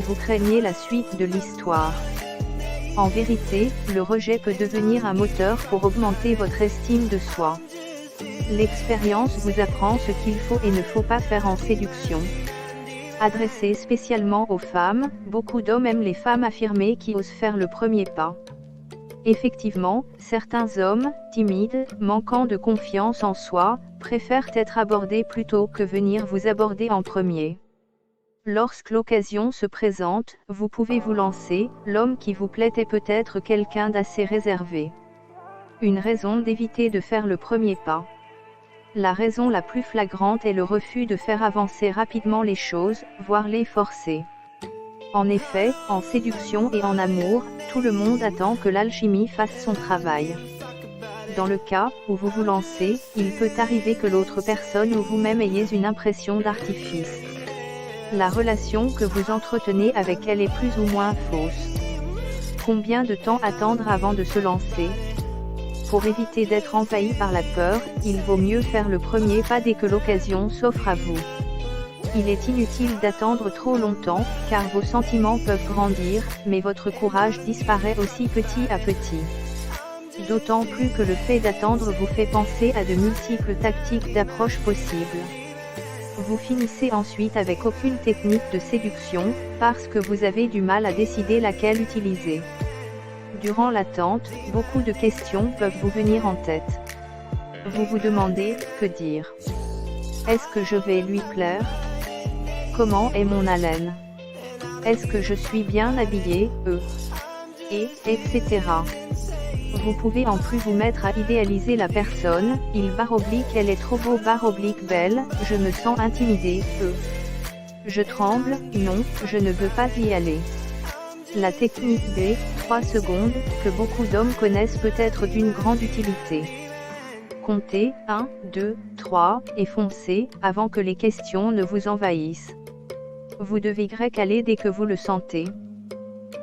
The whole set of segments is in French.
vous craignez la suite de l'histoire. En vérité, le rejet peut devenir un moteur pour augmenter votre estime de soi. L'expérience vous apprend ce qu'il faut et ne faut pas faire en séduction. Adressé spécialement aux femmes, beaucoup d'hommes aiment les femmes affirmées qui osent faire le premier pas. Effectivement, certains hommes, timides, manquant de confiance en soi, préfèrent être abordés plutôt que venir vous aborder en premier. Lorsque l'occasion se présente, vous pouvez vous lancer, l'homme qui vous plaît est peut-être quelqu'un d'assez réservé. Une raison d'éviter de faire le premier pas. La raison la plus flagrante est le refus de faire avancer rapidement les choses, voire les forcer. En effet, en séduction et en amour, tout le monde attend que l'alchimie fasse son travail. Dans le cas où vous vous lancez, il peut arriver que l'autre personne ou vous-même ayez une impression d'artifice. La relation que vous entretenez avec elle est plus ou moins fausse. Combien de temps attendre avant de se lancer ? Pour éviter d'être envahi par la peur, il vaut mieux faire le premier pas dès que l'occasion s'offre à vous. Il est inutile d'attendre trop longtemps, car vos sentiments peuvent grandir, mais votre courage disparaît aussi petit à petit. D'autant plus que le fait d'attendre vous fait penser à de multiples tactiques d'approche possibles. Vous finissez ensuite avec aucune technique de séduction, parce que vous avez du mal à décider laquelle utiliser. Durant l'attente, beaucoup de questions peuvent vous venir en tête. Vous vous demandez, que dire ? Est-ce que je vais lui plaire ? Comment est mon haleine ? Est-ce que je suis bien habillé, etc. Vous pouvez en plus vous mettre à idéaliser la personne, elle est trop beau belle, je me sens intimidé, je tremble, non, je ne veux pas y aller. La technique des 3 secondes, que beaucoup d'hommes connaissent peut être d'une grande utilité. Comptez 1, 2, 3, et foncez, avant que les questions ne vous envahissent. Vous devez aller dès que vous le sentez.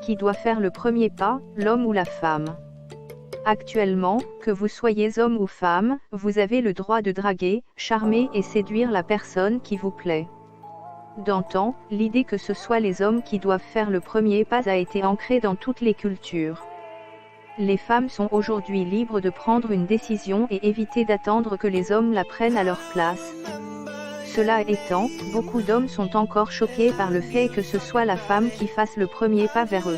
Qui doit faire le premier pas, l'homme ou la femme ? Actuellement, que vous soyez homme ou femme, vous avez le droit de draguer, charmer et séduire la personne qui vous plaît. D'antan, l'idée que ce soit les hommes qui doivent faire le premier pas a été ancrée dans toutes les cultures. Les femmes sont aujourd'hui libres de prendre une décision et éviter d'attendre que les hommes la prennent à leur place. Cela étant, beaucoup d'hommes sont encore choqués par le fait que ce soit la femme qui fasse le premier pas vers eux.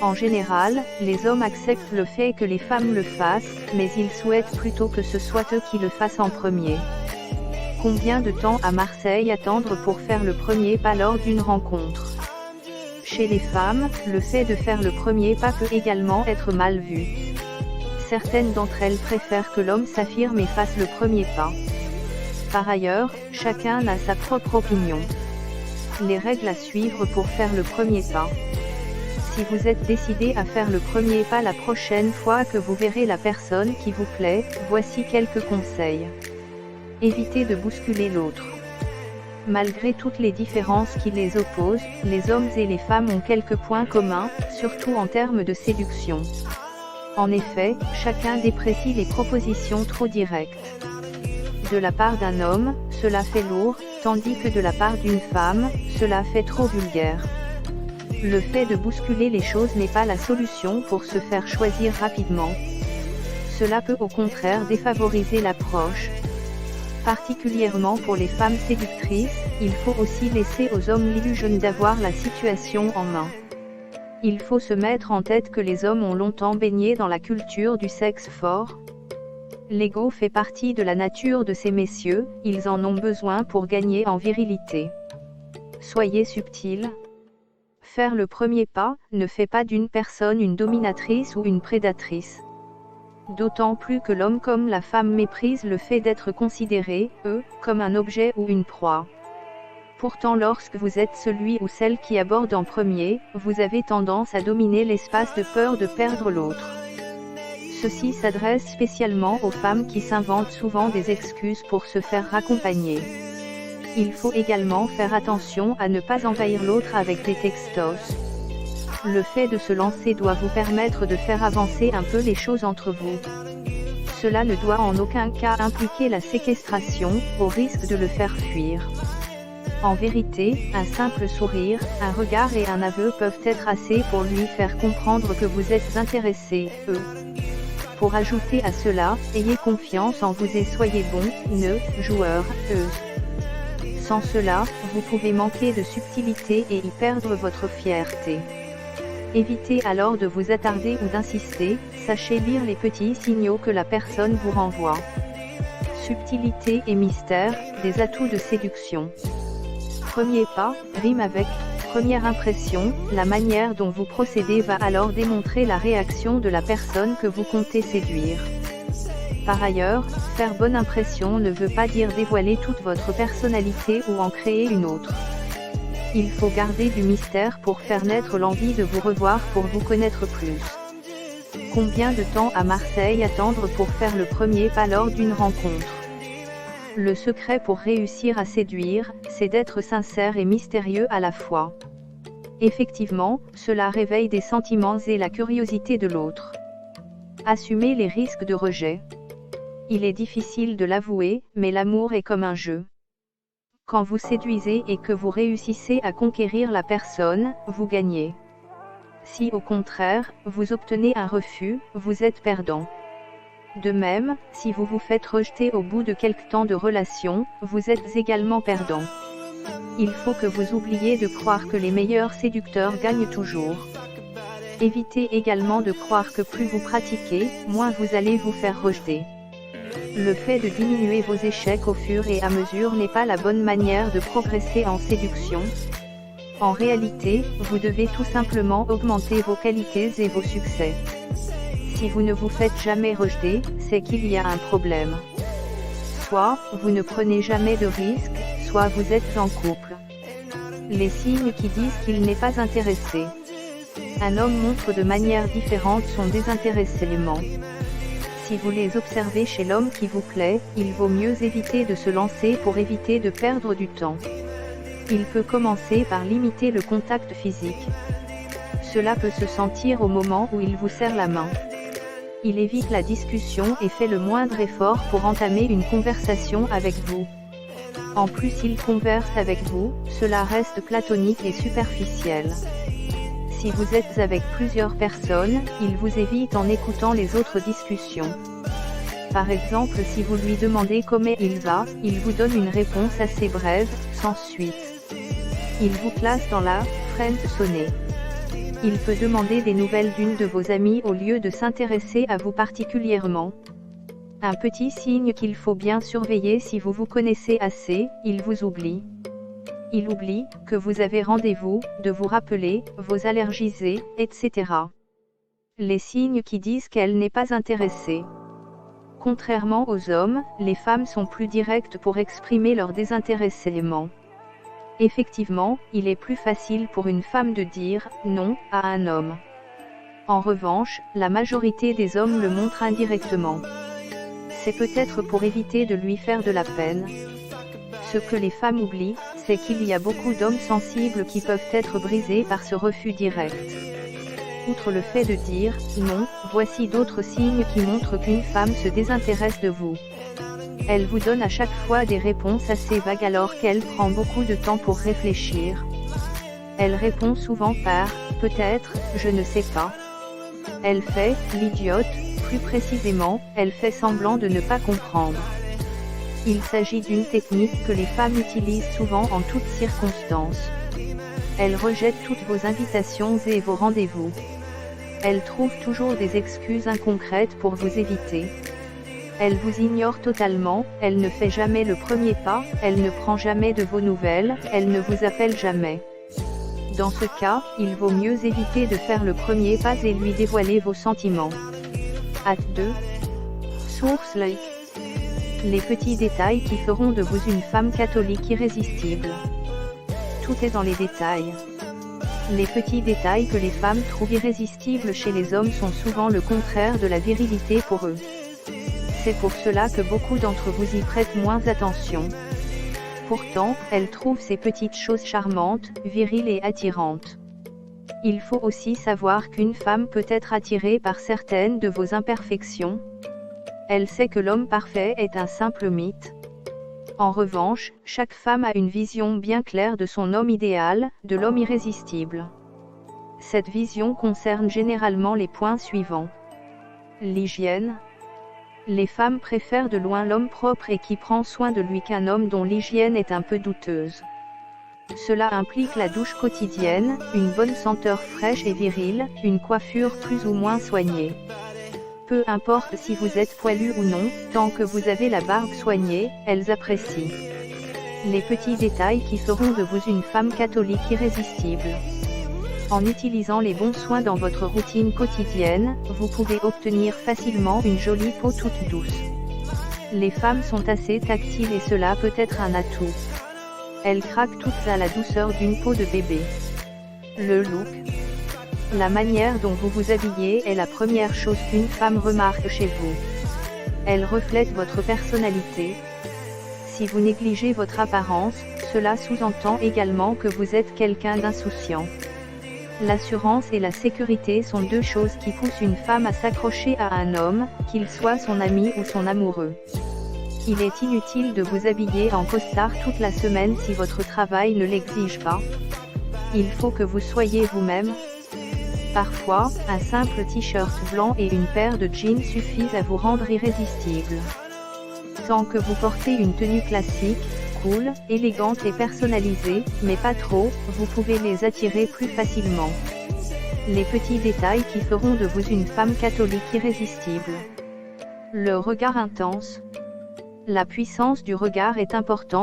En général, les hommes acceptent le fait que les femmes le fassent, mais ils souhaitent plutôt que ce soit eux qui le fassent en premier. Combien de temps à Marseille attendre pour faire le premier pas lors d'une rencontre ? Chez les femmes, le fait de faire le premier pas peut également être mal vu. Certaines d'entre elles préfèrent que l'homme s'affirme et fasse le premier pas. Par ailleurs, chacun a sa propre opinion. Les règles à suivre pour faire le premier pas. Si vous êtes décidé à faire le premier pas la prochaine fois que vous verrez la personne qui vous plaît, voici quelques conseils. Évitez de bousculer l'autre. Malgré toutes les différences qui les opposent, les hommes et les femmes ont quelques points communs, surtout en termes de séduction. En effet, chacun déprécie les propositions trop directes. De la part d'un homme, cela fait lourd, tandis que de la part d'une femme, cela fait trop vulgaire. Le fait de bousculer les choses n'est pas la solution pour se faire choisir rapidement. Cela peut au contraire défavoriser l'approche. Particulièrement pour les femmes séductrices, il faut aussi laisser aux hommes l'illusion d'avoir la situation en main. Il faut se mettre en tête que les hommes ont longtemps baigné dans la culture du sexe fort. L'ego fait partie de la nature de ces messieurs, ils en ont besoin pour gagner en virilité. Soyez subtils. Faire le premier pas ne fait pas d'une personne une dominatrice ou une prédatrice. D'autant plus que l'homme comme la femme méprisent le fait d'être considérés, comme un objet ou une proie. Pourtant lorsque vous êtes celui ou celle qui aborde en premier, vous avez tendance à dominer l'espace de peur de perdre l'autre. Ceci s'adresse spécialement aux femmes qui s'inventent souvent des excuses pour se faire raccompagner. Il faut également faire attention à ne pas envahir l'autre avec des textos. Le fait de se lancer doit vous permettre de faire avancer un peu les choses entre vous. Cela ne doit en aucun cas impliquer la séquestration, au risque de le faire fuir. En vérité, un simple sourire, un regard et un aveu peuvent être assez pour lui faire comprendre que vous êtes intéressé, Pour ajouter à cela, ayez confiance en vous et soyez bon, joueur, Sans cela, vous pouvez manquer de subtilité et y perdre votre fierté. Évitez alors de vous attarder ou d'insister, sachez lire les petits signaux que la personne vous renvoie. Subtilité et mystère, des atouts de séduction. Premier pas, rime avec première impression, la manière dont vous procédez va alors démontrer la réaction de la personne que vous comptez séduire. Par ailleurs, faire bonne impression ne veut pas dire dévoiler toute votre personnalité ou en créer une autre. Il faut garder du mystère pour faire naître l'envie de vous revoir pour vous connaître plus. Combien de temps à Marseille attendre pour faire le premier pas lors d'une rencontre? Le secret pour réussir à séduire, c'est d'être sincère et mystérieux à la fois. Effectivement, cela réveille des sentiments et la curiosité de l'autre. Assumez les risques de rejet. Il est difficile de l'avouer, mais l'amour est comme un jeu. Quand vous séduisez et que vous réussissez à conquérir la personne, vous gagnez. Si au contraire, vous obtenez un refus, vous êtes perdant. De même, si vous vous faites rejeter au bout de quelque temps de relation, vous êtes également perdant. Il faut que vous oubliez de croire que les meilleurs séducteurs gagnent toujours. Évitez également de croire que plus vous pratiquez, moins vous allez vous faire rejeter. Le fait de diminuer vos échecs au fur et à mesure n'est pas la bonne manière de progresser en séduction. En réalité, vous devez tout simplement augmenter vos qualités et vos succès. Si vous ne vous faites jamais rejeter, c'est qu'il y a un problème. Soit, vous ne prenez jamais de risques, soit vous êtes en couple. Les signes qui disent qu'il n'est pas intéressé. Un homme montre de manière différente son désintéressement. Si vous les observez chez l'homme qui vous plaît, il vaut mieux éviter de se lancer pour éviter de perdre du temps. Il peut commencer par limiter le contact physique. Cela peut se sentir au moment où il vous serre la main. Il évite la discussion et fait le moindre effort pour entamer une conversation avec vous. En plus il converse avec vous, cela reste platonique et superficiel. Si vous êtes avec plusieurs personnes, il vous évite en écoutant les autres discussions. Par exemple, si vous lui demandez comment il va, il vous donne une réponse assez brève, sans suite. Il vous classe dans la friendzone. Il peut demander des nouvelles d'une de vos amies au lieu de s'intéresser à vous particulièrement. Un petit signe qu'il faut bien surveiller si vous vous connaissez assez, il vous oublie. Il oublie que vous avez rendez-vous, de vous rappeler, vos allergies, etc. Les signes qui disent qu'elle n'est pas intéressée. Contrairement aux hommes, les femmes sont plus directes pour exprimer leur désintéressement. Effectivement, il est plus facile pour une femme de dire « non » à un homme. En revanche, la majorité des hommes le montrent indirectement. C'est peut-être pour éviter de lui faire de la peine. Ce que les femmes oublient, c'est qu'il y a beaucoup d'hommes sensibles qui peuvent être brisés par ce refus direct. Outre le fait de dire « non », voici d'autres signes qui montrent qu'une femme se désintéresse de vous. Elle vous donne à chaque fois des réponses assez vagues alors qu'elle prend beaucoup de temps pour réfléchir. Elle répond souvent par « peut-être, je ne sais pas ». Elle fait « l'idiote », plus précisément, elle fait semblant de ne pas comprendre. Il s'agit d'une technique que les femmes utilisent souvent en toutes circonstances. Elle rejette toutes vos invitations et vos rendez-vous. Elle trouve toujours des excuses inconcrètes pour vous éviter. Elle vous ignore totalement, elle ne fait jamais le premier pas, elle ne prend jamais de vos nouvelles, elle ne vous appelle jamais. Dans ce cas, il vaut mieux éviter de faire le premier pas et lui dévoiler vos sentiments. Acte 2. Source Like. Les petits détails qui feront de vous une femme catholique irrésistible. Tout est dans les détails. Les petits détails que les femmes trouvent irrésistibles chez les hommes sont souvent le contraire de la virilité pour eux. C'est pour cela que beaucoup d'entre vous y prêtent moins attention. Pourtant, elles trouvent ces petites choses charmantes, viriles et attirantes. Il faut aussi savoir qu'une femme peut être attirée par certaines de vos imperfections. Elle sait que l'homme parfait est un simple mythe. En revanche, chaque femme a une vision bien claire de son homme idéal, de l'homme irrésistible. Cette vision concerne généralement les points suivants. L'hygiène. Les femmes préfèrent de loin l'homme propre et qui prend soin de lui qu'un homme dont l'hygiène est un peu douteuse. Cela implique la douche quotidienne, une bonne senteur fraîche et virile, une coiffure plus ou moins soignée. Peu importe si vous êtes poilu ou non, tant que vous avez la barbe soignée, elles apprécient. Les petits détails qui feront de vous une femme catholique irrésistible. En utilisant les bons soins dans votre routine quotidienne, vous pouvez obtenir facilement une jolie peau toute douce. Les femmes sont assez tactiles et cela peut être un atout. Elles craquent toutes à la douceur d'une peau de bébé. Le look. La manière dont vous vous habillez est la première chose qu'une femme remarque chez vous. Elle reflète votre personnalité. Si vous négligez votre apparence, cela sous-entend également que vous êtes quelqu'un d'insouciant. L'assurance et la sécurité sont deux choses qui poussent une femme à s'accrocher à un homme, qu'il soit son ami ou son amoureux. Il est inutile de vous habiller en costard toute la semaine si votre travail ne l'exige pas. Il faut que vous soyez vous-même. Parfois, un simple t-shirt blanc et une paire de jeans suffisent à vous rendre irrésistible. Tant que vous portez une tenue classique, cool, élégante et personnalisée, mais pas trop, vous pouvez les attirer plus facilement. Les petits détails qui feront de vous une femme catholique irrésistible. Le regard intense. La puissance du regard est importante.